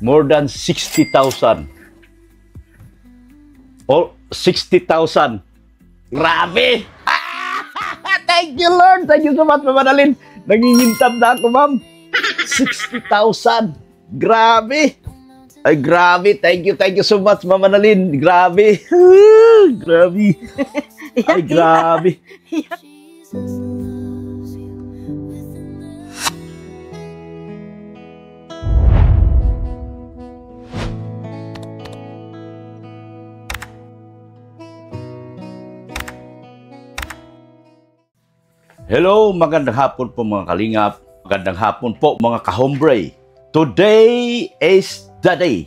More than 60,000. Oh, 60,000. Grabe! Thank you, Lord. Thank you so much, Mama Annalyn. Nangingintab na ako, ma'am. 60,000. Grabe. Ay, grabe. Thank you so much, Mama Annalyn. Grabe. Grabe. Ay, grabe. Hello, magandang hapon po mga kalingap. Magandang hapon po mga kahombre. Today is the day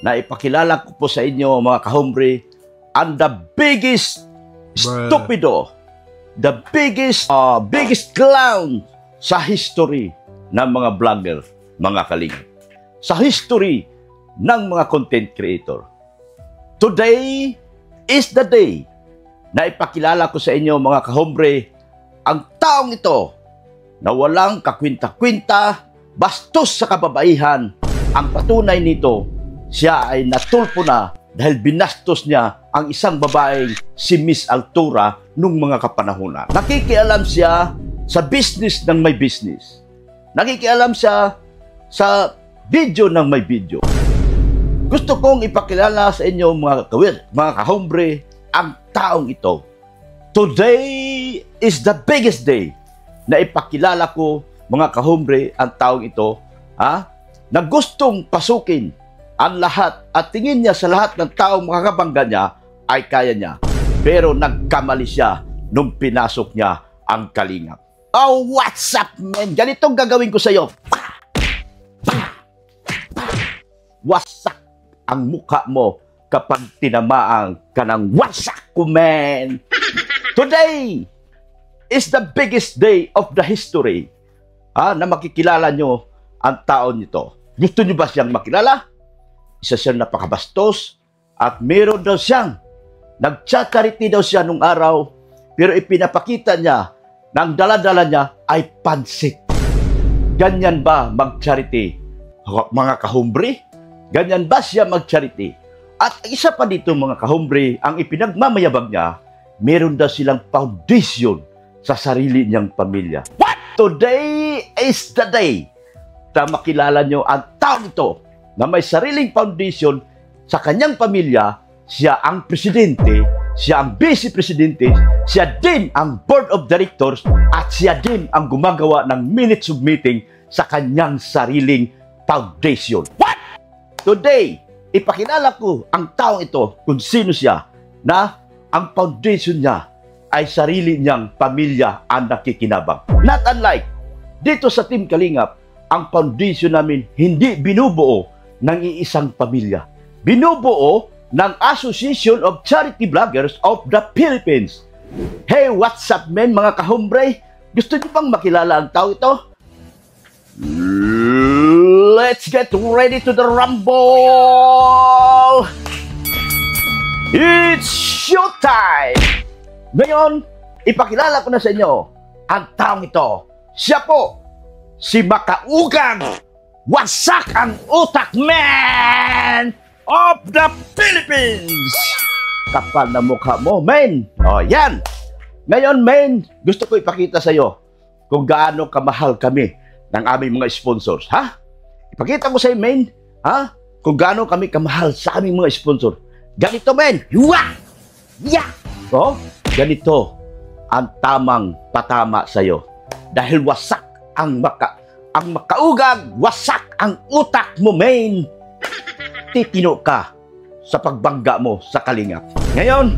na ipakilala ko po sa inyo mga kahombre ang the biggest stupido, the biggest clown sa history ng mga vlogger, mga kalingap. Sa history ng mga content creator. Today is the day na ipakilala ko sa inyo mga kahombre ang taong ito na walang kakwinta-kwinta, bastos sa kababaihan. Ang patunay nito, siya ay natulpo na dahil binastos niya ang isang babaeng si Miss Altura nung mga kapanahunan. Nakikialam siya sa business ng may business. Nakikialam siya sa video ng may video. Gusto kong ipakilala sa inyo mga kahombre ang taong ito. Today is the biggest day na ipakilala ko mga kahombre ang taong ito na gustong pasukin ang lahat at tingin niya sa lahat ng taong makakabangga niya ay kaya niya. Pero nagkamali siya nung pinasok niya ang kalingap. Oh, what's up, man? Ganitong gagawin ko sa iyo. Wasak ang mukha mo kapag tinamaan ka ng wasak ko, man. Today is the biggest day of the history na makikilala nyo ang taon nito. Gusto nyo ba siyang makilala? Isa siyang napakabastos at meron daw siyang nag-charity daw siya nung araw pero ipinapakita niya na ang dala-dala niya ay pansit. Ganyan ba mag-charity mga kahombre? Ganyan ba siya mag-charity? At isa pa dito mga kahombre, ang ipinagmamayabag niya, meron daw silang foundation sa sarili niyang pamilya. What? Today is the day na makilala niyo ang taong ito na may sariling foundation sa kanyang pamilya. Siya ang presidente, siya ang vice-presidente, siya din ang board of directors, at siya din ang gumagawa ng minutes of meeting sa kanyang sariling foundation. What? Today, ipakilala ko ang taong ito kung sino siya na ang foundation niya ay sarili niyang pamilya ang nakikinabang. Not unlike dito sa Team Kalingap, ang foundation namin hindi binubuo ng iisang pamilya. Binubuo ng Association of Charity Vloggers of the Philippines. Hey, what's up, men, mga kahombre? Gusto niyo bang makilala ang tao ito? Let's get ready to the rumble! It's showtime! Ngayon, ipakilala ko na sa inyo ang taong ito. Siya po, si Makaugang Wasak ang Utak Man of the Philippines! Kapal na mukha mo, men! O, yan! Ngayon, men, gusto ko ipakita sa iyo kung gaano kamahal kami ng aming mga sponsors, ha? Ipakita ko sa iyo, men, ha? Kung gaano kami kamahal sa aming mga sponsor. Ganito, men! Yuwa! Yeah! O, ganito ang tamang patama sa iyo. Dahil wasak ang makaugang, wasak ang utak mo, men. Titino ka sa pagbangga mo sa kalingap. Ngayon,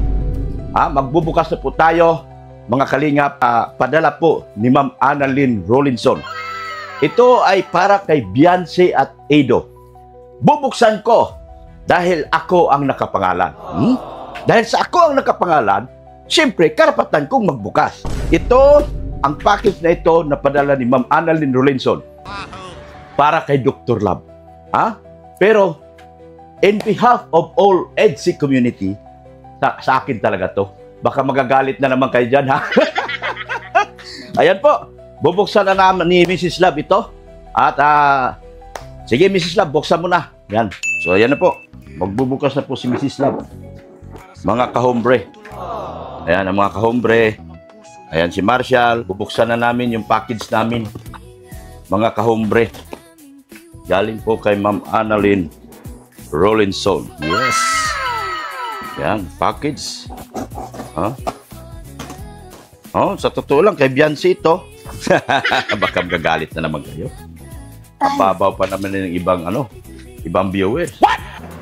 magbubukas na po tayo, mga kalingap. Padala po ni Ma'am Annalyn Rolinson. Ito ay para kay Beyonce at Edo. Bubuksan ko dahil ako ang nakapangalan. Dahil sa ako ang nakapangalan, siyempre, karapatan kong magbukas. Ito, ang package na ito na padala ni Ma'am Annalyn Rolinson para kay Dr. Love. Pero, in behalf of all EDC community, sa akin talaga to. Baka magagalit na naman kayo dyan, ha? Ayan po, bubuksan na naman ni Mrs. Love ito. At Sige, Mrs. Love, buksan mo na. Yan. So, ayan na po. Magbubukas na po si Mrs. Love. Mga kahombre. Ayan, ang mga kahombre. Ayan, si Marshall. Bubuksan na namin yung package namin. Mga kahombre. Galing po kay Ma'am Annalyn Rollinson. Yes. Yan, package. Huh? Oh, sa totoo lang, kay Biancy ito. Baka magagalit na naman kayo. Kababaw pa naman ng ibang viewers. What?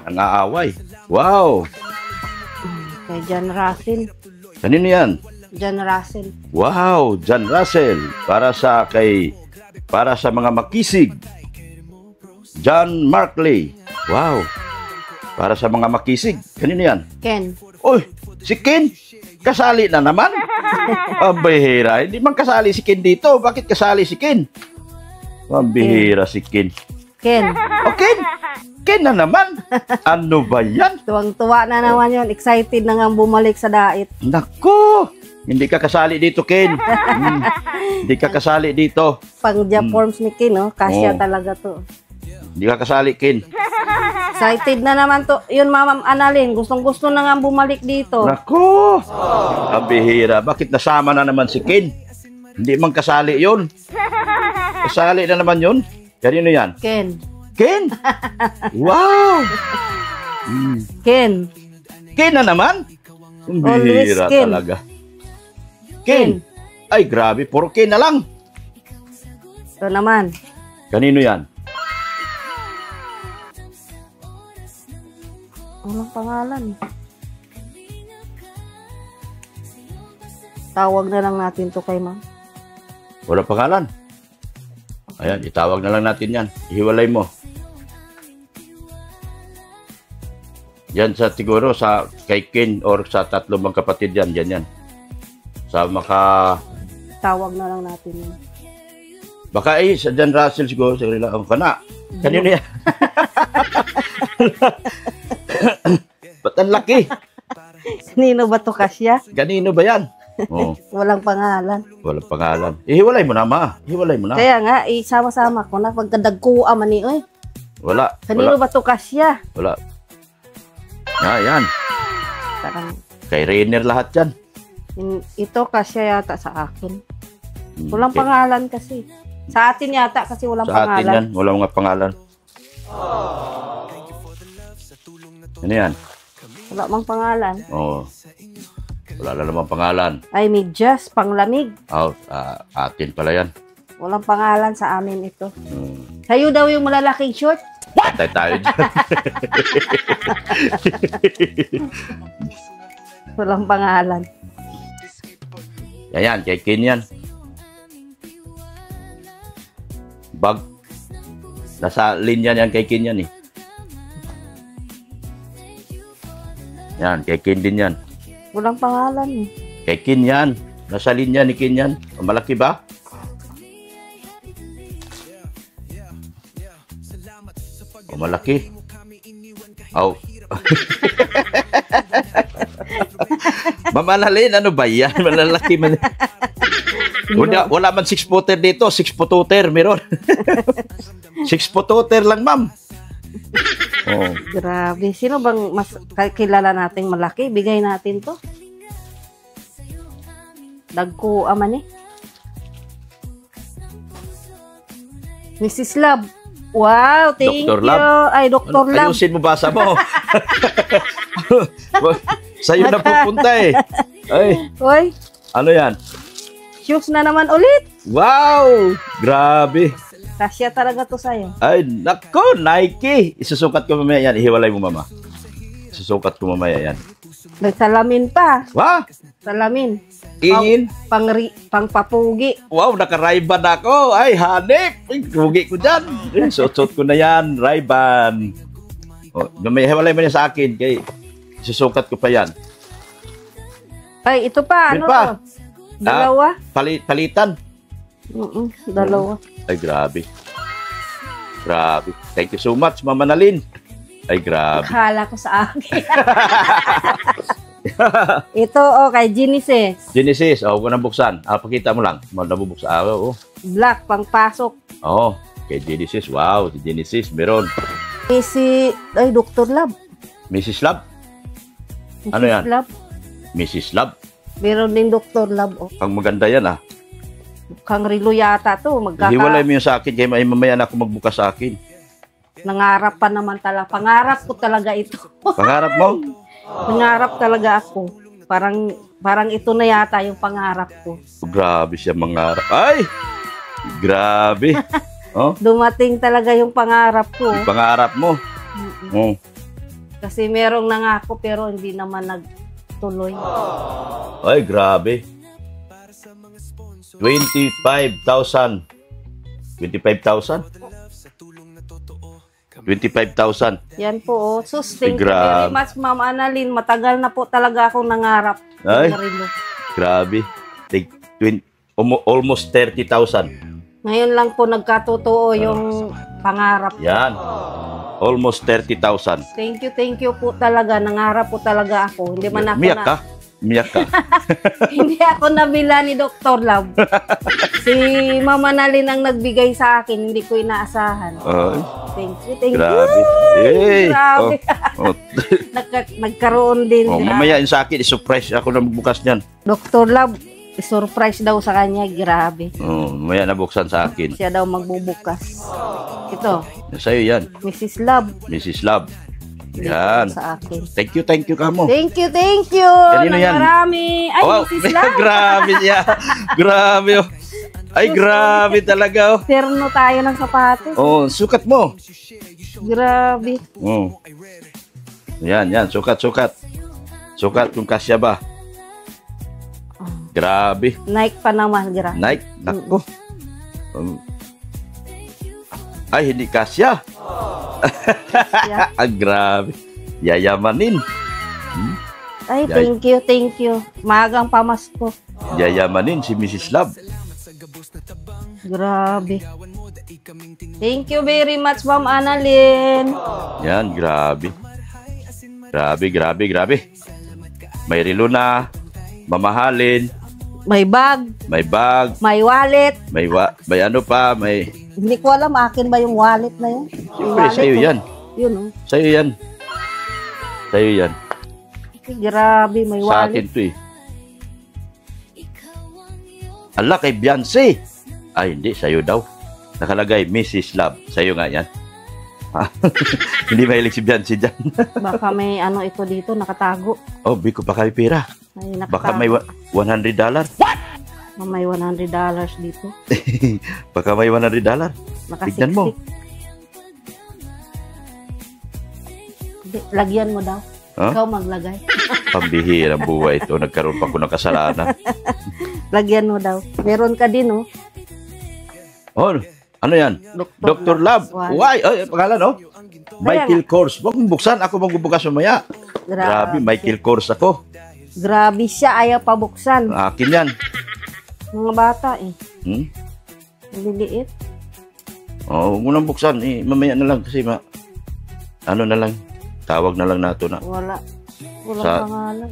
Ang aaway. Wow. Kay John Russell. Kanino yan? John Russell. Wow, John Russell. Para sa mga makisig. John Markley. Wow. Para sa mga makisig. Kanino yan? Ken. Uy, si Ken. Kasali na naman. Ang bihira. Hindi man kasali si Ken dito. Bakit kasali si Ken? Ang bihira si Ken. Ken. O Ken. Ken na naman. Ano ba yan? Tuwang-tuwa na naman yun. Excited na nga bumalik sa dait. Naku. Hindi ka kasali dito, Ken. Hindi ka kasali dito. Pang-jump forms ni Ken, no? Kasya Oo. talaga to. Hindi ka kasali, Ken. Excited na naman to. Yun, Ma'am Annalyn. Gustong-gusto na nga bumalik dito. Naku. Ang bihira. Bakit nasama na naman si Ken? Hindi man kasali yun. Kasali na naman yun. Kanino yan? Ken. Ken. Wow. Ken. Ken na naman? Ang Always bihira Ken. talaga. Ken. Ay, grabe. Puro Ken na lang. Ito naman. Kanino yan? Walang pangalan. Tawag na lang natin to kay Ma'am. Wala pangalan. Ayan, itawag na lang natin yan. Ihiwalay mo. Yan sa siguro sa kay Ken or sa tatlo mga kapatid yan. Yan. Sa Tawag na lang natin yun. baka sa John Russell siguro. Siguro lang. Kana. Kanino yan? Ba't ang laki? Nino ba to kasya? Kanino ba yan? Oh, Walang pangalan. walang pangalan. Ihiwalay mo na, ma. Ihiwalay mo na. Kaya nga, isama-sama ko na. Pagkadagkuha man ni, oy. Wala. Kanino ba to kasya? Wala. Yan. Parang, Kay Rainer lahat yan. ito kasya yata sa akin. Hmm, Walang okay. pangalan kasi. Sa atin yata kasi walang Sa atin pangalan. yan. Walang mga pangalan. Ano yan? Wala mang pangalan. Oh. Wala na naman pangalan. Ay, medyas, panglamig. Oh, atin pala yan. Walang pangalan sa amin ito. Hmm. Sa'yo daw yung malalaking short. Patay tayo dyan. Walang pangalan. Yan, kay Ken yan. Bag. Nasa linya yan kay Ken yan eh. Yan, kay Ken din yan. Walang pangalan eh. Kay Ken yan. Nasa linya ni Ken yan. Malaki ba? O malaki. Aw. Ma'am Annalyn, ano ba yan? Malalaki man. Wala man 6-footer dito. 6-footer meron. 6-footer lang, ma'am. Oh. Grabe. Sino bang mas kilala nating malaki? Bigay natin to. Dagko aman eh. Mrs. Love. Wow, thank Dr. you. Love. Ay, Dr. Love. Ayusin mo basa mo. Sa'yo na pupunta eh. Ay, Hoy, ano yan? shoes na naman ulit. Wow! Grabe. Kasya talaga to sa'yo. Ay, nako, Nike. Isusukat ko mamaya yan. Ihiwalay mo, mama. Isusukat ko mamaya yan. May salamin pa. Wow! Salamin. Ingin. Pangpapugi. Wow, naka-Ray-Ban ako. Ay, hanip. Ay, rugi ko dyan. Suot ko na yan. Ray-Ban. Oh, may hiwalay mo niya sa akin. Kay, isusukat ko pa yan. Ay, ito pa. Ano Meron pa. to? Dalawa. Palitan. Dalawa. Ay, grabe. Grabe. Thank you so much, Mama Annalyn. Ay, grabe. Akala ko sa akin. Ito, kay Genesis. Genesis, huwag ko nang buksan. Pakita mo lang. Nabubuksan. Oo. Black, pangpasok. Oo. kay Genesis. Wow, si Genesis, meron. Ay, Dr. Lab. Mrs. Love? Mrs. Ano yan? Lab. Mrs. Love? Meron din Dr. Lab. Oh. Ang maganda yan, ah. Kang Rilo yata to. Hiwalay mo yun sa akin, kaya may mamaya na ako magbukas sa akin. Nangarap pa naman talaga. Pangarap ko talaga ito. Pangarap mo? Pangarap talaga ako. Parang ito na yata yung pangarap ko. Grabe siya mangarap. Ay! Grabe. Oh, Dumating talaga yung pangarap ko. yung pangarap mo. Oh. Kasi merong nangako pero hindi naman nagtuloy. Ay, grabe. 25,000. 25,000? 25,000. Yan po, oh. Sus, thank you Grabe. very much, Ma'am Annalyn. Matagal na po talaga akong nangarap. Ay. Rilo. Grabe. Almost 30,000. Ngayon lang po nagkatotoo yung pangarap. Yan. Almost 30,000. Thank you po talaga. Nangarap po talaga ako. Hindi man ako Miyak ka? Miyak ka? Hindi ako nabila ni Dr. Love. Si Mama Annalyn ang nagbigay sa akin. Hindi ko inaasahan. Ay, Thank you. grabe. Eh, Grabe. oh. Nagkaroon din. Oh, mamaya yun sa akin, isurprise ako na magbukas niyan. Dr. Love, surprise daw sa kanya. Grabe. Oh, mamaya nabuksan sa akin. Siya daw magbubukas. Ito, Sa'yo yan, Mrs. Love. Mrs. Love. Yan. Sa akin. Thank you ka mo. Thank you. Kanino yan? Marami. Ay, Wow, Mrs. Love. grabe siya. Grabe. Oh. Ay, grabe talaga. Oh. Terno tayo ng sapatos. Oh, sukat mo. Grabe. Oh. Yan, sukat. Sukat kung kasya ba. Grabe. Nike pa naman. Grabe. Nike, nako. Ay, hindi kasya. Yeah. Ang grabe. Yayamanin. Ay, thank you. Magang pamasko. Yayamanin si Mrs. Love. Grabe. Thank you very much, Ma'am Annalyn. Yan, grabe. Grabe. May relo na, mamahalin, May bag, may bag, may wallet. may ano pa, may... Hindi ko alam, akin ba yung wallet na yun? Yung Siyempre, wallet sa'yo ko. yan. Yun, oh. Sa'yo yan. Sa'yo yan. Grabe, may Sa wallet. akin to eh. Ala, kay Beyonce. Ay, hindi, sa'yo daw. Nakalagay, Mrs. Love. Sa'yo nga yan. Hindi mahilig si Beyonce dyan. Baka may ano ito dito, nakatago. Oh, biko pa kami pera. Ay, nakatago. Baka may $100. May $100 dito. Baka may $100. Tignan mo. Hindi, lagyan mo daw. Huh? Ikaw maglagay. Pambihirang buhay ito. Nagkaroon pa ako ng kasalanan. Lagyan mo daw. Meron ka din, oh. Oh, ano yan? Dr. Love. Why? Ay, pangalan, oh. Michael Kors. Huwag mong buksan. Ako magbubukas mamaya. Grabe, Michael Kors ako. Grabe siya. Ayaw pa buksan. Akin yan. Mga bata, eh. Maliliit. Oh, huwag mo nang buksan. Eh, mamaya na lang kasi ano na lang. Tawag na lang nato na. Wala Sa- pangalan.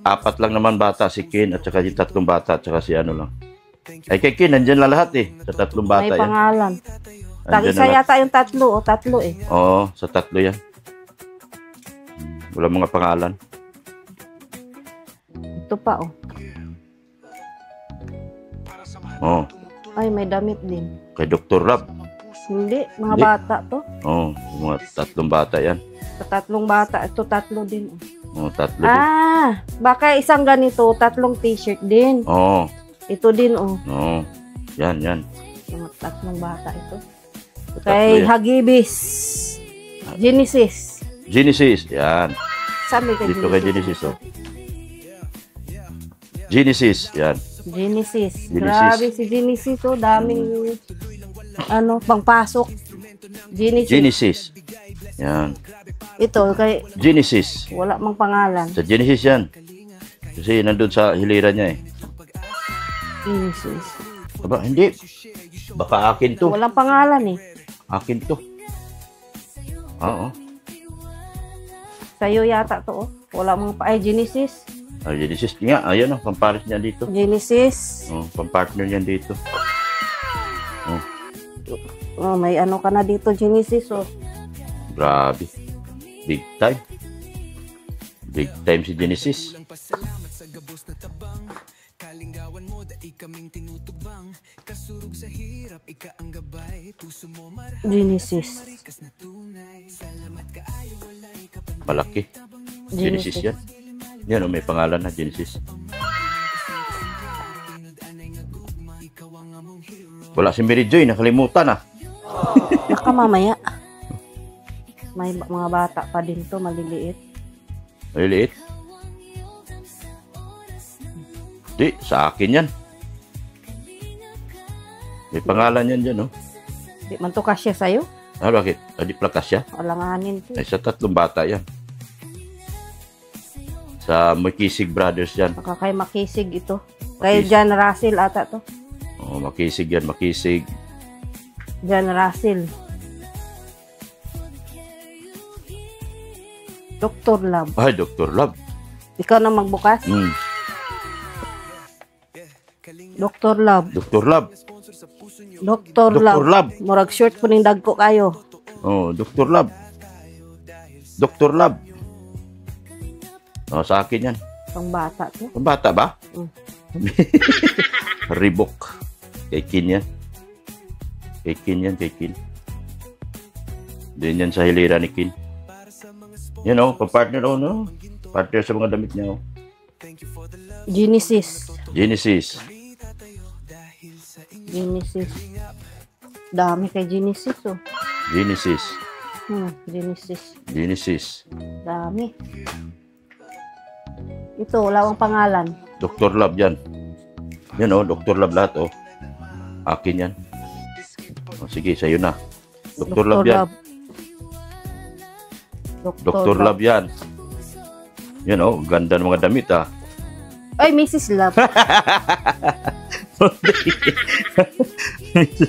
4 lang naman bata. Si Ken at saka yung 3 bata at saka si ano lang. Ay, kay Ken, nandyan lang lahat eh. Sa 3 bata May yan. pangalan. Nandyan Isa na lahat. yata yung 3, o 3 eh. Oo, sa 3 yan. Wala mga pangalan. Ito pa, oh. Oo, Ay, may damit din. kay Dr. Love. Hindi, mga Hindi. bata to. Oo, mga 3 bata yan. Sa 3 bata, ito 3 din. Oh. Oo, 3 din. Ah, baka isang ganito, 3 t-shirt din. Oo, Ito din, oh. oo. Yan. Mga 3 bata ito. Tatlo Kay yan. Hagibis. Genesis. Genesis, yan. Sabi kay Dito kay Genesis, oh. Genesis, yan. Genesis. Genesis. Grabe si Genesis, oh. Daming, pangpasok. Genesis. Genesis. Yan. Ito, kay, Genesis. wala mang pangalan. Sa Genesis yan. Kasi nandun sa hiliran niya eh. Genesis. Aba, hindi. Baka akin to. Walang pangalan, eh. Akin to. Oo. Sa'yo yata to, oh. Wala mang ay, Genesis. Ah, Genesis nga. Ayan oh, pamparis niya dito. Genesis. Oh, pampartner niya dito. Oh. Oh, may ano ka na dito, Genesis, oh. Grabe. Big time. Big time si Genesis. Genesis. Malaki. Genesis yan. Yan, may pangalan na Genesis. Wala si Mary Joy, nakalimutan na. Baka mamaya. May mga bata pa din to, maliliit. Maliliit. Di, sa akin yan. May pangalan yan dyan, no? Di man to kasya sa'yo. Ah, bakit? Di plakas siya? Alanganin to. Ay, sa 3 bata yan. Sa Makisig Brothers yan. Baka kay Makisig ito. Kay John Russell ata to. Oh, Makisig yan, Makisig. John Russell. Dr. Love. Ay, Dr. Love. Ikaw na magbukas? Hmm. Dr. Love. Dr. Love. Dr. Dr. Love. Love. Murag short po ning dagko kayo. Oh, Dr. Love. Dr. Love. Oh, sa akin yan. Pang bata to. Ang bata ba? Mm. Reebok. Kay Kin yan. Kay Kin yan, kay Kin. Din yan sa hilira ni Kin. Yan o, partner o, no? Partner sa mga damit niya o. Genesis. Genesis. Genesis. Dami kay Genesis, oh. Genesis. Genesis. Genesis. Dami. Ito, wala akong pangalan. Dr. Love yan. Yan o, Dr. Love lahat o. Akin yan. O, sige, sa'yo na. Dr. Love yan. Dr. Love yan. Yan o, ganda ng mga damit ah. Ay, Mrs. Love.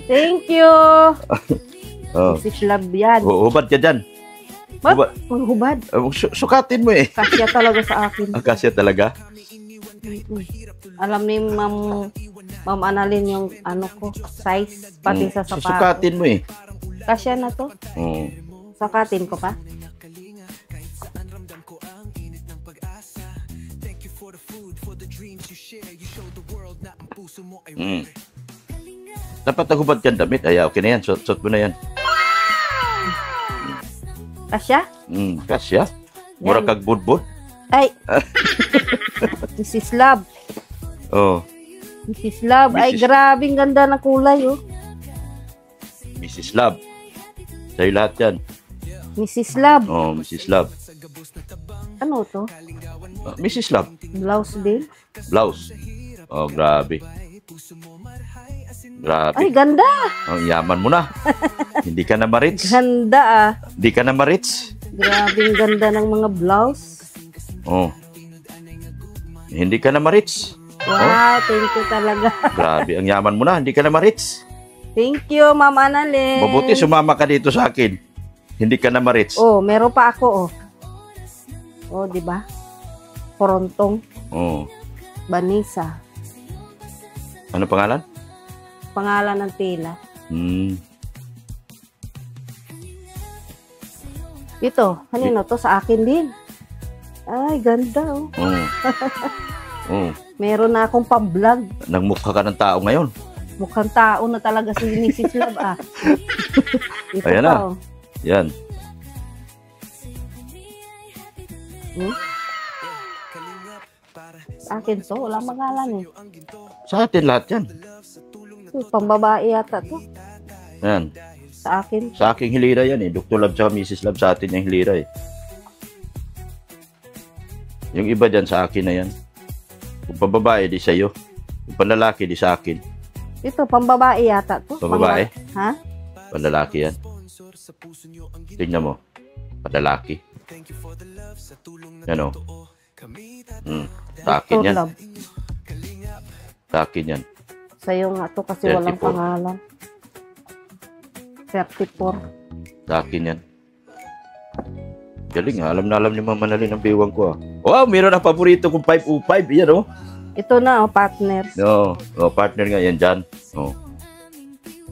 Thank you. Oh. Mrs. Love yan. Hubad ka dyan. Ba't? Hubad. Maghubad. Sukatin mo eh. Kasya talaga sa akin. Akasya talaga. Alam ni Ma'am Annalyn yung ano ko, size, pati sa sapatos. Sukatin mo eh. Kasya na to. Oh. Sakatin ko pa. Dapat nagubad ka damit. Ay, okay na yan. Suot mo na yan. Kasya? Kasya. Mura kag budbud. Ay. Mrs. Love. Oh. Mrs. Love. Ay, grabing ganda ng kulay, oh. Mrs. Love. Sa'yo lahat yan. Mrs. Love. Oh, Mrs. Love. Ano to? Mrs. Love. Blouse din? Blouse. Oh, grabe. Grabe. Ay, ganda. Ang yaman mo na. Hindi ka na ma-rich. Ganda, ah. Hindi ka na ma-rich. Grabing ganda ng mga blouse. Oh. Hindi ka na ma-rich. Wow, thank you talaga. Grabe, ang yaman mo na. Hindi ka na ma-rich. Thank you, Ma'am Annalyn. Mabuti sumama ka dito sa akin. Hindi ka na ma-rich. Oh, meron pa ako, oh. Oh, di ba? Porontong. Oh. Banisa. Ano pangalan? Pangalan ng tela. Ito, kanino to? Sa akin din. Ay, ganda, oh. Oh. Oh. Meron na akong pang-vlog. Nagmukha ka ng tao ngayon. Mukhang tao na talaga si Mrs. Love, ah. Ito ayan pa, na. oh. Yan. Sa akin to, walang pangalan, eh. Sa atin lahat yan. Pambabae yata to. Yan. Sa akin. Sa aking hilira yan eh. Dr. Love tsaka Mrs. Love sa atin yung hilira eh. Yung iba dyan sa akin na yan. Kung pababae, di sa'yo. Kung panlalaki, di sa akin. Ito, pambabae yata to. Pambabae? Ha? Panlalaki yan. Tingnan mo. Panlalaki. Yan o. Sa akin Dr. yan. Love. Sa akin yan. Sa'yo nga to kasi 34. walang pangalan. 34. Sa akin yan. Galing ha. Alam na alam ni Mama Annalyn ang biwang ko ha. Wow, meron ang paborito kong 505. Yan o. Ito na, oh, partner. No. Oh, partner nga yan dyan. Oh.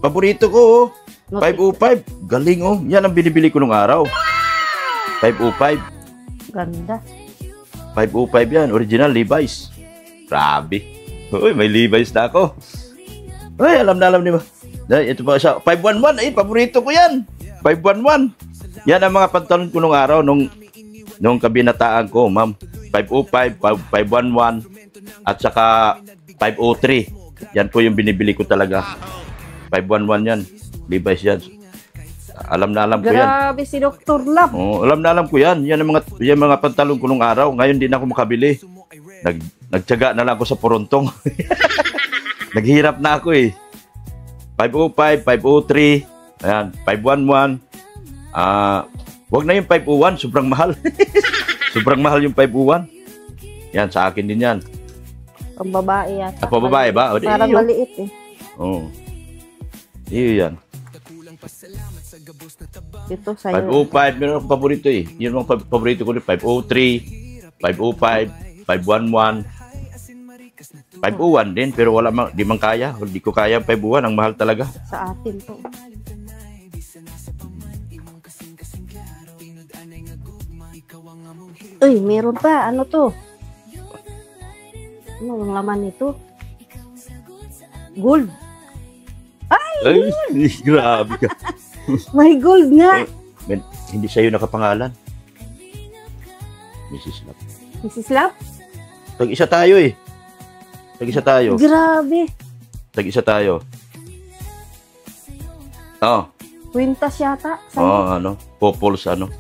Paborito ko oh. 505. Galing oh. Yan ang binibili ko nung araw. 505. Ganda. 505 yan. Original Levi's. Grabe. Uy, may Levi's na ako. Uy, alam na alam niyo ba? Ito pa siya. 511. Ay, paborito ko yan. 511. Yan ang mga pantalon ko nung araw nung kabinataan ko, ma'am. 505, 511, at saka 503. Yan po yung binibili ko talaga. 511 yan. Levi's yan. Alam na alam ko yan. Grabe si Dr. Love. Oh, alam na alam ko yan. Yan ang mga pantalon ko nung araw. Ngayon din ako makabili. Nagtiyaga na lang ako sa Porontong. Naghirap na ako eh. 505, 503, ayan, 511. Wag na yung 501, sobrang mahal. Sobrang mahal yung 501. Yan, sa akin din yan. Ang babae yata. Ako babae ba? O, Parang maliit eh. Oo. Iyo yan. Ito sa'yo. 505, meron akong paborito eh. Yun ang paborito ko din. 503, 505, 511. 501 din, pero wala di man kaya. Hindi ko kaya 501, ang mahal talaga. Sa atin to. Uy, meron pa. Ano to? Ano ang laman nito? Gold. Ay, grabe ka. May gold nga. Hindi sa'yo nakapangalan. Mrs. Love. Mrs. Love? Tag-isa tayo eh. Tag-isa tayo. Grabe. Tag-isa tayo. Oh. Quintas yata. Oh, ano. Couples, ano.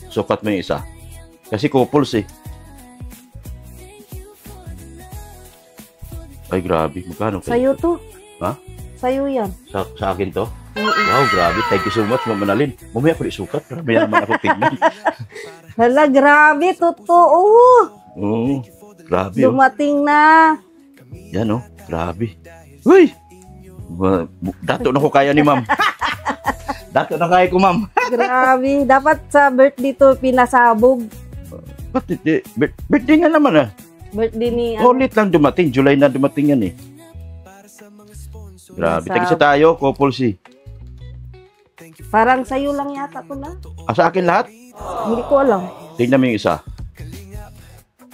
Sukat mo yung isa. Kasi couples eh. Ay, grabe. Magkano? Sa'yo to. Ha? Sa'yo yan. Sa akin to? Wow, grabe. Thank you so much, Ma'am Manalin. Mamaya ko isukat. Mamaya naman ako tignan. Hala, grabe. Totoo. Oo. Grabe. Dumating na. Yan oh. Grabe. Uy! Dato na ko kaya ni Ma'am. Dato na kaya ko, Ma'am. Grabe. Dapat sa birthday to pinasabog. Ba't hindi? Birthday nga naman ah. Birthday ni... Ulit lang dumating. July na dumating yan eh. Grabe. Tag-isa tayo. Couples eh. Parang sa'yo lang yata to na. Sa akin lahat? Hindi ko alam. Tingnan mo yung isa.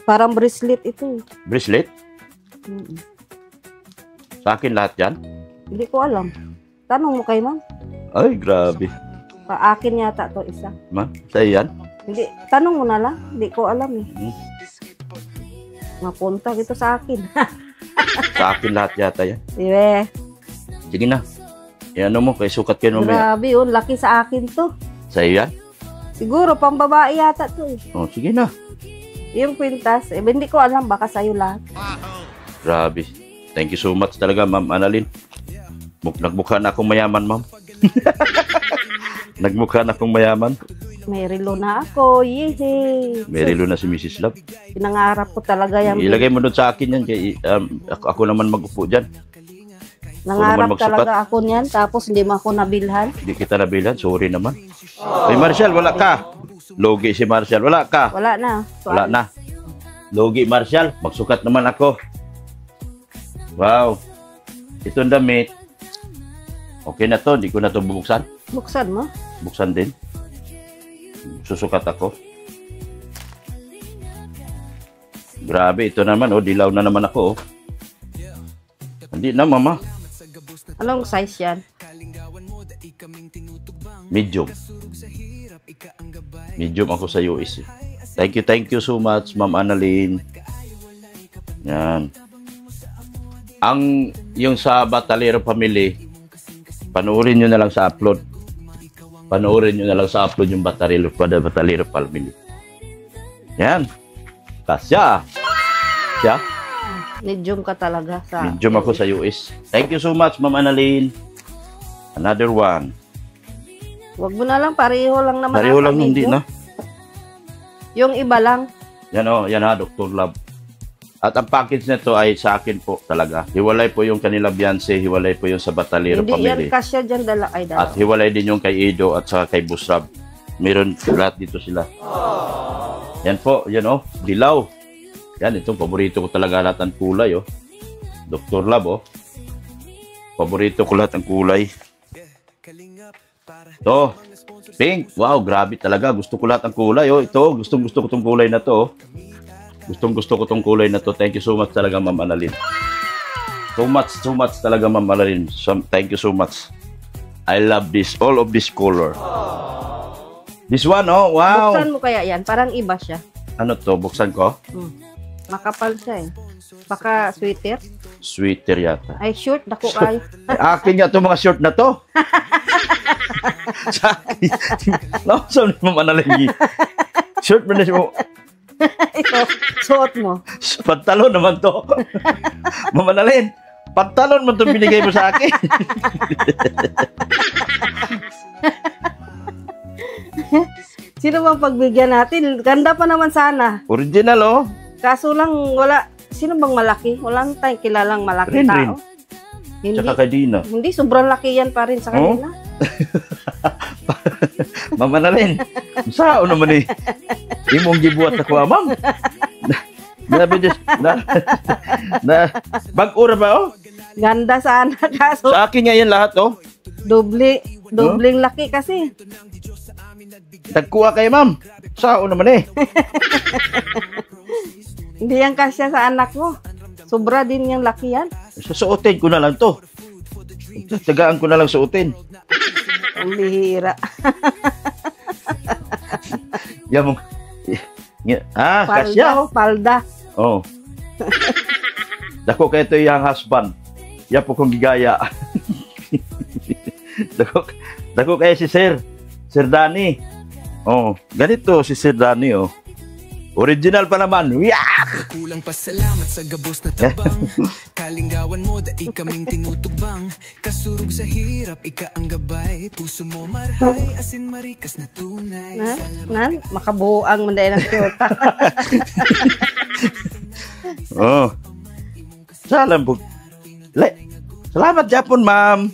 Parang bracelet ito. Bracelet? Sa akin lahat yan? Hindi ko alam. Tanong mo kay ma'am. Ay, grabe. Akin yata to isa. Ma'am, sa'yo yan? Hindi. Tanong mo na lang. Hindi ko alam eh. Napunta ito sa akin. Sa akin lahat yata yan. Diba? Sige na. Yan mo, kaya sukat kayo mamaya. Grabe yun. Laki sa akin to. Sa'yo yan? Siguro, pang babae yata to eh. Oh, sige na. Yung kwintas, hindi ko alam. Baka sa'yo lahat. Grabe. Thank you so much talaga, Ma'am Annalyn. Nagmukha na akong mayaman, Ma'am. Nagmukha na akong mayaman. May relo na ako. Yehey. May relo na si Mrs. Love. Pinangarap ko talaga yan. Ilagay mo doon sa akin yan. Kaya, ako naman mag-upo dyan. Nangarap talaga ako niyan. Tapos hindi mo ako nabilhan. Hindi kita nabilhan. Sorry naman. Hey, Marshall, wala ka. Logi si Marshall. Wala ka. Wala na. Wala na. Logi, Marshall. Magsukat naman ako. Wow. Itong damit. Okay na to. Hindi ko na to bubuksan. Buksan mo? Buksan din. Susukat ako. Grabe. Ito naman. Oh, dilaw na naman ako. Oh. Hindi na, Mama. Anong size yan? Medium. Medium ako sa US. Thank you so much, Ma'am Annalyn. Yan. Yung sa Batalero Family, panoorin nyo na lang sa upload. Panoorin nyo na lang sa upload yung Batalero Family. Yan. Kasya. Siya. Medium ka talaga sa... Medium ako sa US. Thank you so much, Ma'am Annalyn. Another one. Wag mo na lang, pareho lang naman. Pareho lang, hindi na. Yung iba lang. Yan o, yan ha, Dr. Love. At ang package nito ay sa akin po talaga. Hiwalay po yung kanila Beyonce, hiwalay po yung sa Batalero Hindi Family. yan kasya dyan, ay dala. At hiwalay din yung kay Edo at saka kay Busrab. Meron lahat dito sila. Yan po, yan o, dilaw. Yan, itong paborito ko talaga lahat ng kulay, oh. Dr. Love, oh. Paborito ko lahat ng kulay. To, pink. Wow, grabe talaga. Gusto ko lahat ng kulay. Oh, ito, gustong-gusto ko tong kulay na to. Gustong-gusto ko tong kulay na to. Thank you so much talaga, Ma'am Annalyn. So much talaga, Ma'am Annalyn. Thank you so much. I love this, all of this color. This one, oh, wow. Buksan mo kaya yan? Parang iba siya. Ano to? Buksan ko? Makapal siya eh. Baka sweater? Sweater yata. Ay, short. Dako kayo. Akin nga itong mga short na to. Sa akin. Nakasam ni Ma'am Annalyn. Short mo na siya mo. Ito, suot mo. Pantalon naman to. Ma'am Annalyn, pantalon mo itong binigay mo sa akin. Sino bang pagbigyan natin? Ganda pa naman sana. Original, oh. Kaso lang, wala. Sino bang malaki? Walang tayong kilalang malaki Rin. tao. Hindi. Tsaka kay Dina. Hindi, sobrang laki yan pa rin sa kanila. Ma'am Annalyn, sao naman eh. Imong gibuhat ako, ma'am. Grabe, bag-ura ba, oh? Ganda sana. Kaso, Sa akin nga yan lahat, oh. dobling laki kasi. Tagkuha kay ma'am. Sao naman eh. Hindi yan kasya sa anak mo. Sobra din yung laki yan. Susuotin ko na lang to. Tagaan ko na lang suotin. Ang bihira. Yan mo. Kasya, oh. Palda. Oh. Dako kay ito yung husband. Yan po kong gigaya. Dako kay si Sir Danny. Oh, ganito si Sir Danny, oh. Original pa naman. Yak! Kulang pasalamat sa gabos na tabang. Kalinggawan mo, dai kaming tinutugbang. Kasurog sa hirap, ika ang gabay. Puso mo marhay, asin marikas na tunay. Makabuang manday ng Toyota. Oh. Salamat Japon, ma'am.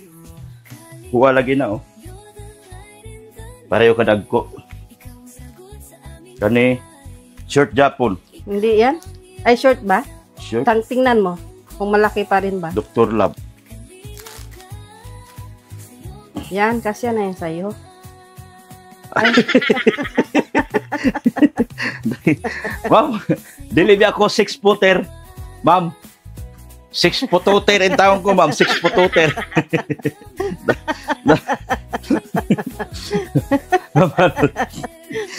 Kuha lagi na, oh. Pareho ka dagko. Kani short Japon. Hindi yan? Ay, short ba? Short. Tingnan mo. Kung malaki pa rin ba? Dr. Love. Yan, kasya na yan sa'yo. Ay. Ma'am, deliver ako 6-footer. Ma'am, 6-footer ang taong ko, ma'am. 6-footer.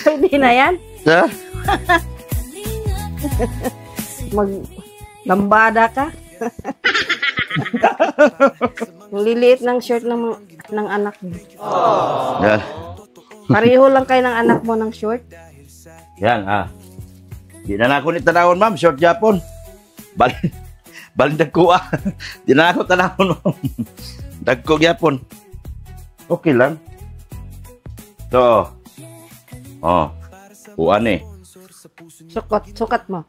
Hindi na yan? Ha? Lambada ka? Ang liliit ng shirt ng anak mo. Yan. Pareho lang kayo ng anak mo ng short? Yan, di na ako ni tanawon, ma'am. Short Japon. Balin dagko, Di na ako tanawon, ma'am. Dagko Japon. Okay lang. To. Oh. Kuan eh. Sukat mo.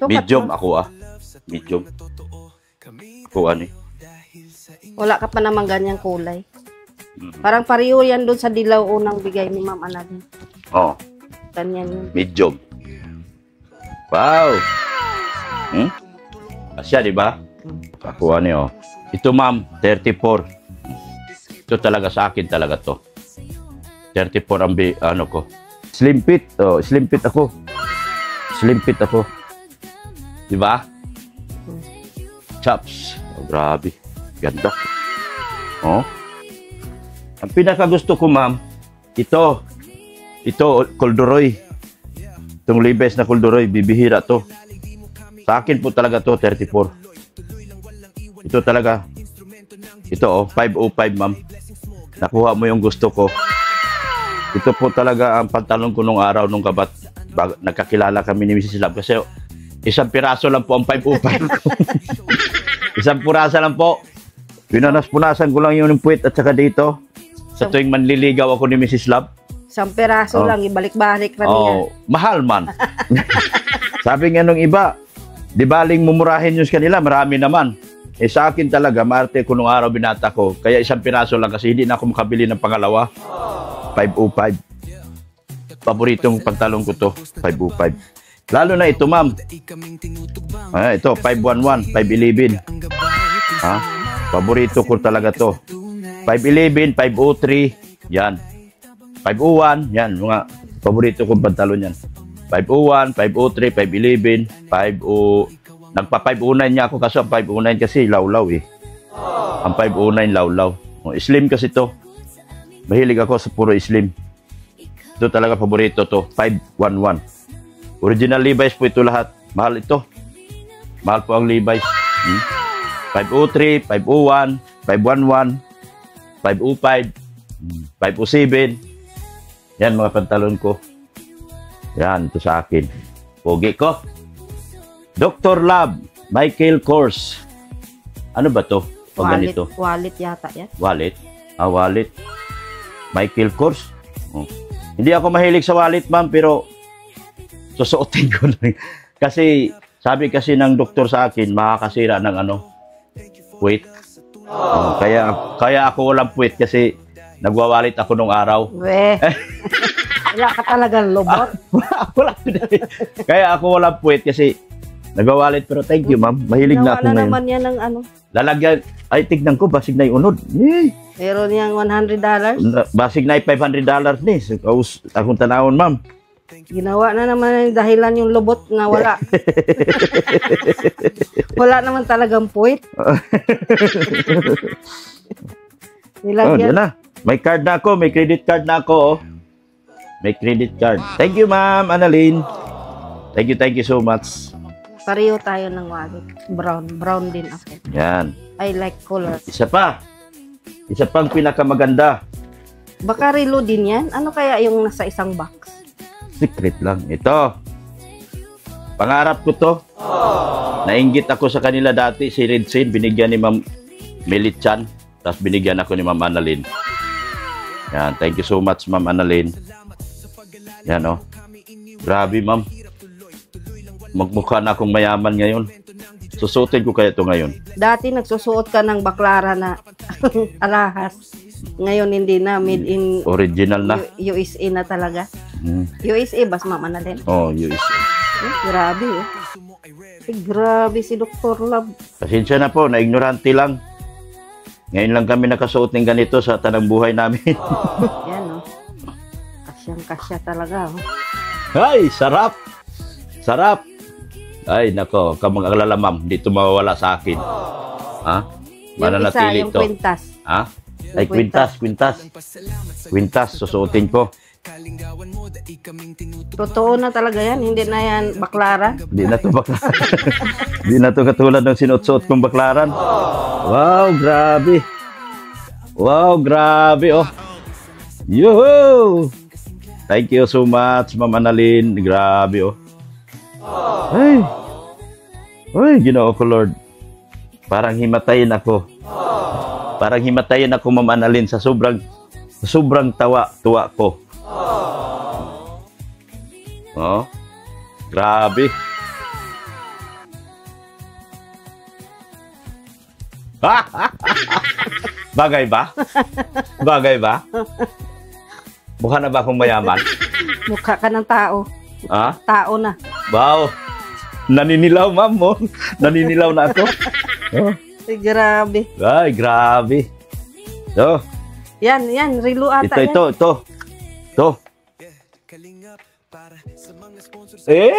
Medium ako, Medium. Kuan eh. Wala ka pa naman ganyang kulay. Parang pareho yan doon sa dilaw unang bigay ni Ma'am Annalyn. Oh. Ganyan yun. Medium. Wow. Asya, di ba? Kuha niyo. Ito, ma'am, 34. Ito talaga sa akin talaga to. 34 ang ano ko. Slim fit. Oh, slim fit ako. Slim fit ako. Di ba? Chops. Oh, grabe. Ganda. Oh. Ang pinakagusto ko, ma'am, ito, Colduroy. Itong Levi's na Colduroy, bibihira to. Sa akin po talaga to, 34. Ito talaga. Ito, 505, ma'am. Nakuha mo yung gusto ko. Ito po talaga ang pantalon ko nung araw, nung kabat. Nagkakilala kami ni Mrs. Love. Kasi isang piraso lang po ang 505 ko. Isang purasa lang po. Pinanas-punasan ko lang yung puwit at saka dito. Sa tuwing manliligaw ako ni Mrs. Love. Isang peraso lang, ibalik-balik na niya. Mahal man. Sabi nga nung iba, di baling mumurahin yung kanila, marami naman. Sa akin talaga, maarte ko nung araw binata ko. Kaya isang piraso lang kasi hindi na ako makabili ng pangalawa. 505. Paboritong pantalon ko to, 505. Lalo na ito, ma'am. Ito, 511, 511. Paborito ko talaga to. 511, 503, Yan. 501, yan, mga paborito kong pantalon yan. 501, 503, 511, 50... Nagpa-509 niya ako kasi ang 509 kasi lawlaw eh. Ang 509 lawlaw. Slim kasi to. Mahilig ako sa puro slim. Ito talaga paborito to. 511. Original Levi's po ito lahat. Mahal ito. Mahal po ang Levi's. 503, 501, 511, 505, 507. Yan mga pantalon ko. Yan, ito sa akin. Pogi ko. Dr. Love, Michael Kors. Ano ba to? Pag ganito. Wallet yata yan. Wallet? Wallet. Michael Kors. Oh. Hindi ako mahilig sa wallet, ma'am, pero susuotin ko lang. Kasi, sabi kasi ng doktor sa akin, makakasira ng puwet. Kaya ako walang puwet kasi nagwawalit ako nung araw. Wala ka talagang lubot. Wala. Kaya ako walang puwet kasi nagwawalit. Pero thank you, ma'am. Mahilig na ako ngayon. Nawala naman yan ng Lalagyan. Ay, tignan ko. Basig na yung unod. Meron niyang $100. Basig na yung $500 ni. Akong tanawon, ma'am. Ginawa na naman yung dahilan yung lubot na wala. Wala naman talagang puwet. Nilagyan. Yan na. May card na ako. May credit card na ako. May credit card. Thank you, ma'am, Annalyn. Thank you so much. Pareho tayo ng wallet. Brown. Brown din ako. Yan. I like color. Isa pang pinakamaganda. Baka relo din yan? Ano kaya yung nasa isang box? Secret lang. Ito. Pangarap ko to. Nainggit ako sa kanila dati. Si Redsin, binigyan ni Ma'am Melit-chan. Tapos binigyan ako ni Ma'am Annalyn. Yan. Thank you so much, Ma'am Annalyn. Yan, oh. Grabe, ma'am. Magmukha na akong mayaman ngayon. Susuotin ko kaya ito ngayon. Dati nagsusuot ka ng baklara na alahas. Ngayon hindi na. Made in original na. USA na talaga. USA ba, Ma'am Annalyn? Oh, USA. Grabe eh. Grabe si Dr. Love. Pasensya na po, na-ignorante lang. Ngayon lang kami nakasuot ng ganito sa tanang buhay namin. Yan, oh. Kasyang-kasya talaga, oh. Ay, sarap! Sarap! Ay, nako, kamang alala, ma'am. Dito mawawala sa akin. Ha? Mananatili yung ito. kwintas. Ha? Ay, kwintas. Kwintas, susuotin ko. Totoo na talaga yan. Hindi na yan baklaran. Hindi na to baklaran. Hindi na to katulad ng sinuot-suot kong baklaran. Wow, grabe. Wow, grabe, oh. Yoo! Thank you so much, Ma'am Annalyn. Grabe, oh. Ay, Ginoo ko, Lord. Parang himatayin ako. Parang himatayin ako, Ma'am Annalyn, sa sobrang tuwa ko. Oh, grabe. Bagay ba? Bagay ba? Mukha na ba akong mayaman? Mukha ka ng tao. Ha? Tao na. Wow. Naninilaw, ma'am, mo. Naninilaw na ako. Oh. Ay, grabe. Ay, grabe. So, yan, relo ata. Ito. Ay.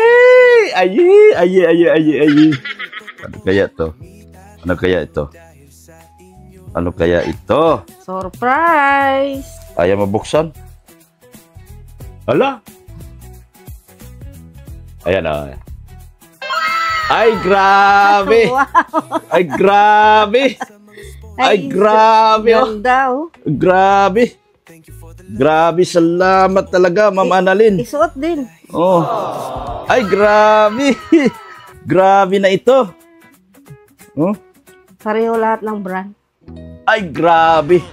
Ano kaya ito? Surprise! Ayaw mabuksan? Hala? Ayan, oh. Ay, grabe! Wow. Ay, grabe! Ay, grabe, oh. Ganda, oh. Grabe! Grabe, salamat talaga, Ma'am Annalyn. Isuot din. Oh. Ay, grabe! Grabe na ito. Oh. Pareho lahat ng brand. Ay, grabe.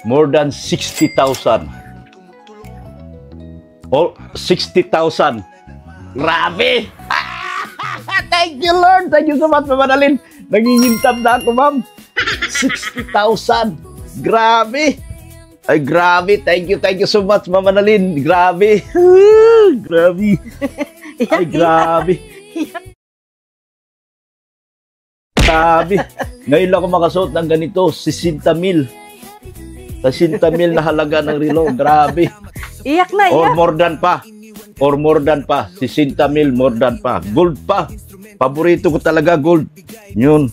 More than 60,000. Oh, 60,000. Grabe! Thank you, Lord. Thank you so much, Ma'am Annalyn. Nangingintab na ako, ma'am. 60,000. Grabe. Ay, grabe. Thank you so much, Ma'am Annalyn. Grabe. Grabe. Ay, grabe. Grabe. Ngayon lang ako makasuot ng ganito, 60,000. 60,000 na halaga ng relo. Grabe. Iyak na, Or iyak. more than pa. Or more than pa. 60,000 more than pa. Gold pa. Paborito ko talaga gold. Yun.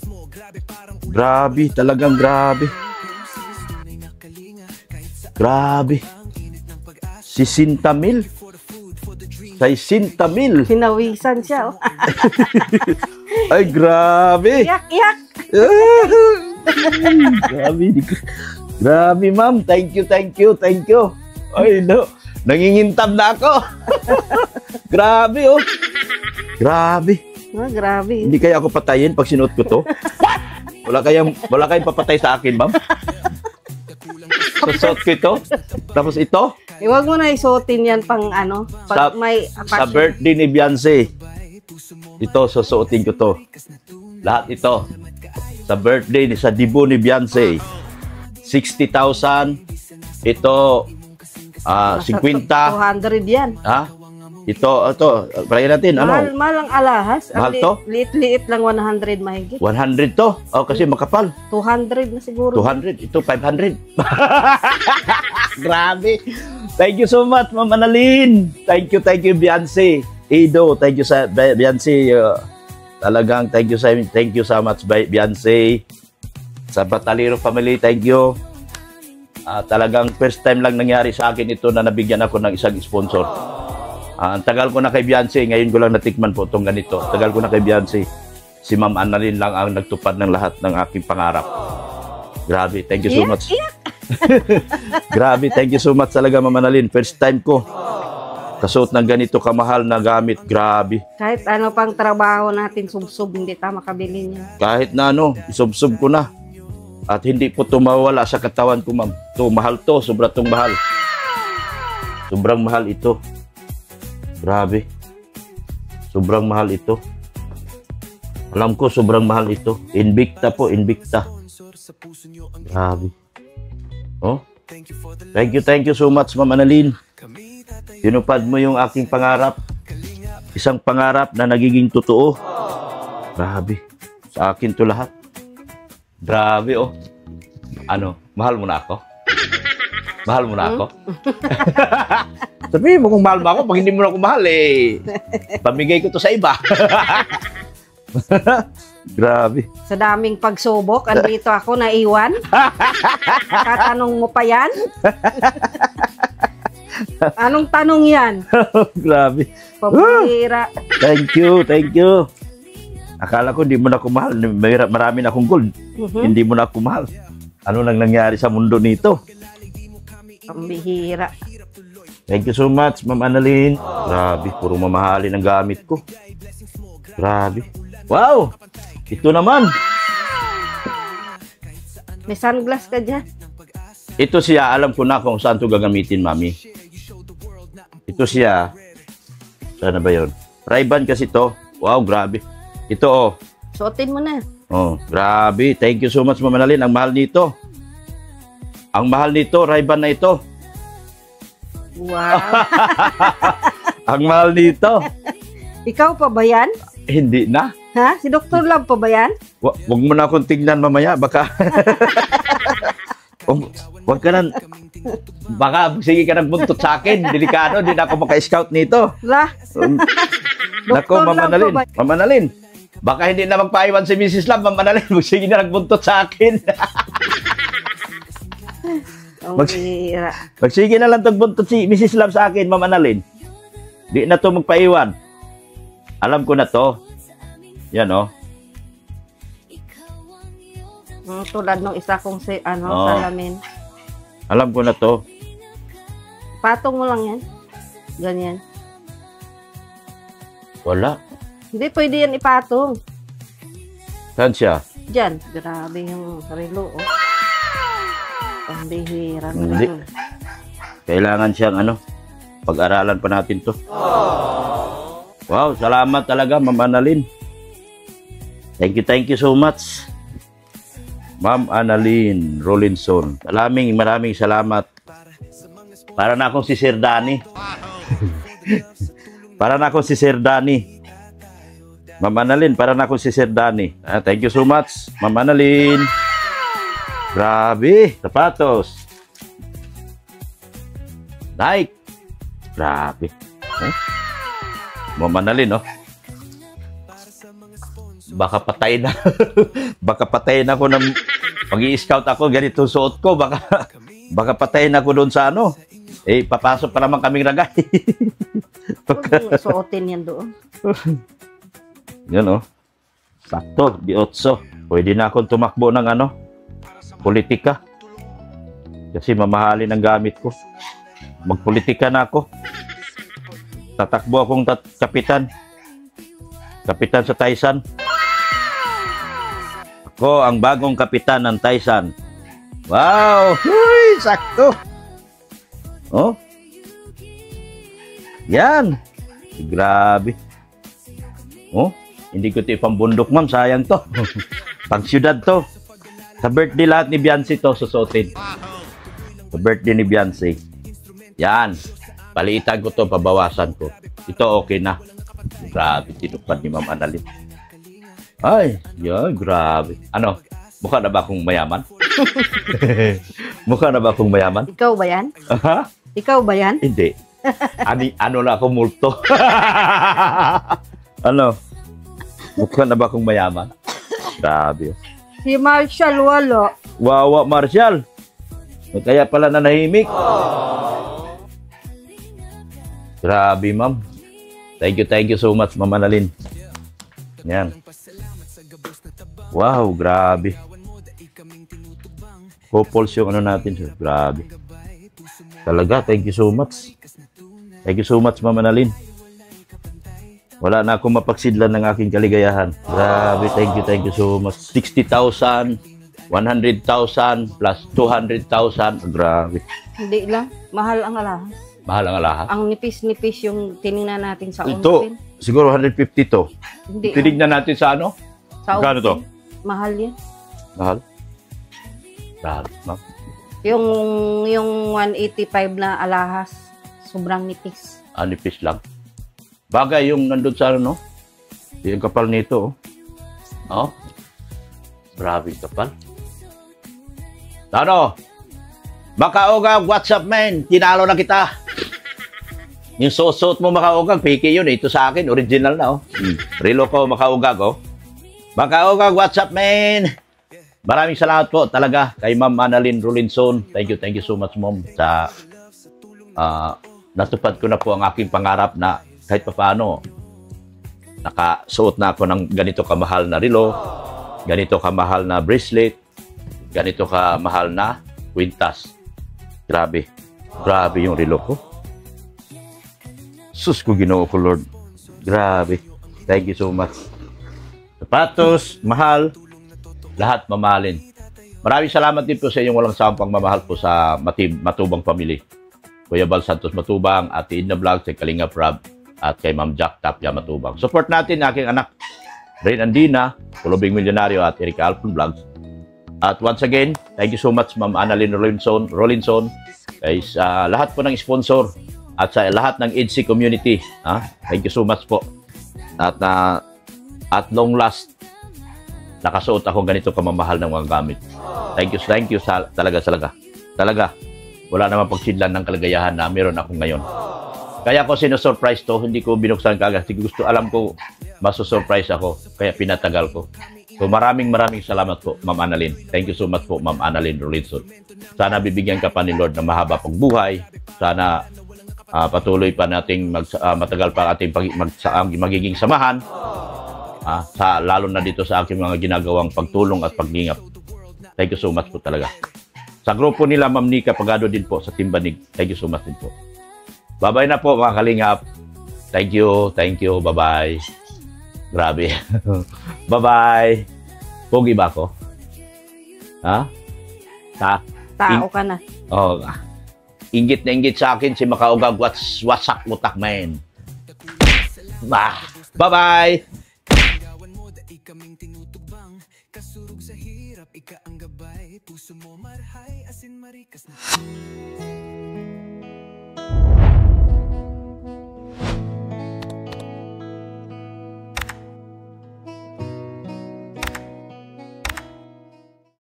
Grabe. Talagang grabe. Grabe. 60,000. 60,000. Sinawisan siya. Oh. Ay, grabe. Iyak, iyak. Grabe. Grabe, ma'am. Thank you, thank you, thank you. Ay, no. Nangingintab na ako. Grabe, oh. Grabe. Oh, grabe. Hindi kaya ako patayin pag sinuot ko to? Wala kayong papatay sa akin, ma'am? Susuot ko ito. Tapos ito, Huwag mo na isuotin yan pang ano. Pag may sa birthday ni Beyonce. Ito, susuotin ko to. Lahat ito. Sa birthday sa debut ni Beyonce. 60,000. Ito, 50. 200 yan. Ha? Ito, parayin natin. Ano? Mahal ang alahas. Mahal to? Liit-liit lang 100 mahigit. 100 to. Oh, kasi makapal. 200 na siguro. 200. Ito, 500. Grabe. Thank you so much, Ma'am Annalyn. Thank you, Beyonce. Edo, thank you sa Beyonce. Talagang thank you so much, Beyonce. Sa Batalero family, thank you. Talagang first time lang nangyari sa akin ito na nabigyan ako ng isang sponsor. Ang tagal ko na kay Beyonce, ngayon ko lang natikman po itong ganito. Tagal ko na kay Beyonce. Si Ma'am Annalyn lang ang nagtupad ng lahat ng aking pangarap. Grabe, thank you so much. Grabe, thank you so much talaga, Ma'am Annalyn. First time ko kasuot ng ganito kamahal na gamit. Grabe. Kahit ano pang trabaho natin, subsub, hindi tayo makabili niya. Kahit na isubsub ko na. At hindi po tumawala sa katawan ko, ma'am. Ito, mahal to. Sobra tong mahal. Sobrang mahal ito. Grabe. Sobrang mahal ito. Alam ko, sobrang mahal ito. Invicta po, Invicta. Grabe. Oh? Thank you so much, Ma'am Annalyn. Tinupad mo yung aking pangarap. Isang pangarap na nagiging totoo. Grabe. Sa akin to lahat. Grabe, oh. Ano? Mahal mo na ako? Mahal mo na ako? Sabihin mo kung mahal mo ako. Pag hindi mo na ako mahal, pamigay ko to sa iba. Grabe. Sa daming pagsubok, andito ako naiwan. Katanong mo pa yan? Anong tanong yan? Grabe. Pabira. Thank you. Akala ko hindi mo na ako mahal. Marami na akong gold. Hindi mo na ako mahal. Ano nang nangyari sa mundo nito? Pambihira. Thank you so much, Ma'am Annalyn. Grabe, puro mamahalin ang gamit ko. Grabe. Wow! Ito naman. May sunglass ka dyan. Ito siya, alam ko na kung saan ito gagamitin, Mami. Ito siya. Saan na ba yun? Ray-Ban kasi ito. Wow, grabe. Ito, oh. Suotin mo na. Oh, grabe. Thank you so much, Ma'am Annalyn. Ang mahal nito. Ang mahal nito, Ray-Ban na ito. Wow. Ang mahal nito. Ikaw pa ba yan? Hindi na. Ha? Si Dr. Love pa ba yan? Wag mo na akong tingnan mamaya. Baka... Wag ka na... Baka sige ka nagbuntot sa akin. Delikado. Hindi na ako maka-scout nito. La? Nako, Ma'am Annalyn. Ma'am Annalyn. Baka hindi na magpaiwan si Mrs. Love, Ma'am Annalyn. Sige na nagbuntot sa akin. Magsige na lang tagbuntot si Mrs. Love sa akin, Ma'am Annalyn. Di na to magpaiwan. Alam ko na to. Yan, oh. Tulad ng isa kong salamin. Alam ko na to. Patong mo lang yan. Ganyan. Wala. Hindi pwede yan ipatong. Saan siya? Diyan. Grabe yung relo, oh. Pambihira. Hindi. Kailangan siyang pag-aralan pa natin to. Wow, salamat talaga, Ma'am Annalyn. Thank you so much. Ma'am Annalyn Rolinson. Maraming salamat. Para na akong si Sir Danny. Para na akong si Sir Danny. Ma'am Annalyn, para na akong si Sir Danny. Thank you so much, Ma'am Annalyn. Grabe, sapatos. Nike. Grabe. Mamanalin, no? Baka patayin na. Baka patayin ako ng pag-i-scout ako, ganito suot ko. Baka patayin ako doon sa ano. Papasok pa naman kaming ragay. Huwag mong suotin yan doon. Yan, oh. Sakto, di 8. Pwede na akong tumakbo ng ano, politika. Kasi mamahalin ang gamit ko. Magpolitika na ako. Tatakbo akong kapitan. Kapitan sa Taisan. Ako ang bagong kapitan ng Taisan. Wow! Uy, sakto! Oh? Yan! Grabe. Oh? Hindi ko ito ipambundok, ma'am. Sayang to. Pang syudad to. Sa birthday lahat ni Beyonce to susutin. Sa birthday ni Beyonce. Yan. Paliitan ko to, pabawasan ko. Ito okay na. Grabe, tinupad ni Ma'am Annalyn. Ay, yan, grabe. Ano? Mukha na ba akong mayaman? Mukha na ba akong mayaman? Ikaw ba yan? Ha? Ikaw ba yan? Hindi. Ano na ako, multo. Ano? Mukha na ba akong mayaman? Grabe. Si Marshall wala. Wawa, Marshall. Kaya pala nanahimik. Grabe, ma'am. Thank you so much, Ma'am Annalyn. Yan. Wow, grabe. Couples yung ano natin. Grabe. Talaga, thank you so much. Thank you so much, Ma'am Annalyn. Wala na akong mapagsidlan ng aking kaligayahan. Grabe, thank you so much. 60,000, 100,000 plus 200,000. Grabe. Hindi lang. Mahal ang alahas. Mahal ang alahas. Ang nipis-nipis yung tinignan natin sa Ito, onsin. siguro 150 to. Hindi. Tinignan natin sa ano? Sa Magkano to? onsin. Mahal yan. Mahal? Mahal, ma'am. Yung 185 na alahas, sobrang nipis. Nipis lang. Bagay yung nandun sa ano, yung kapal nito. Oh. Grabe kapal. Ano? Makaugag, what's up, man? Tinalo na kita. Yung suot mo makaugag, fake yun. Ito sa akin, original na, oh. Relo ko, makaugag, oh. Makaugag, what's up, man? Maraming salamat po talaga kay Ma'am Annalyn Rolinson. Thank you so much, Ma'am, sa natupad ko na po ang aking pangarap na kahit paano nakasuot na ako ng ganito kamahal na relo, ganito kamahal na bracelet, ganito kamahal na kwintas. Grabe. Grabe yung relo ko. Sus ko, Ginoo ko, Lord. Grabe. Thank you so much. Sapatos, mahal. Lahat mamahalin. Maraming salamat din po sa inyong walang sawang pagmamahal po sa Matubang Family. Kuya Bal Santos Matubang, Ate Edna Vlog, kay Kalinga Prab, at kay Ma'am Jack Tapia Matubang. Support natin aking anak, Rain Andina, Kulubing Milyonaryo, at Erika Alpon Vlogs. At once again, thank you so much, Ma'am Annalyn Rolinson, kay lahat po ng sponsor, at sa lahat ng EDC community. Thank you so much po. At long last, nakasuot ako ganito kamamahal ng mga gamit. Thank you talaga. Wala namang pagsidlan ng kalagayahan na meron ako ngayon. Kaya ko sino-surprise to, hindi ko binuksan kagad. Alam ko, maso-surprise ako, kaya pinatagal ko. So maraming salamat po, Ma'am Annalyn. Thank you so much po, Ma'am Annalyn Rolinson. Sana bibigyan ka pa ni Lord ng mahaba pang buhay. Sana patuloy pa nating matagal pa ating magiging samahan. Lalo na dito sa aking mga ginagawang pagtulong at paglingap. Thank you so much po talaga. Sa grupo nila, Ma'am Nika Pagado din po, sa Timbanig. Thank you so much din po. Bye-bye na po, mga kalingap. Thank you. Bye-bye. Grabe. Bye-bye. Pogi ba ako? Ha? Tao ka na. Oh, inggit na inggit sa akin si Makaugag. Wasak utak, man. Bye-bye. Kaming tinutubang, kasurog sa hirap, ika ang gabay, puso mo marhay, asin marikas na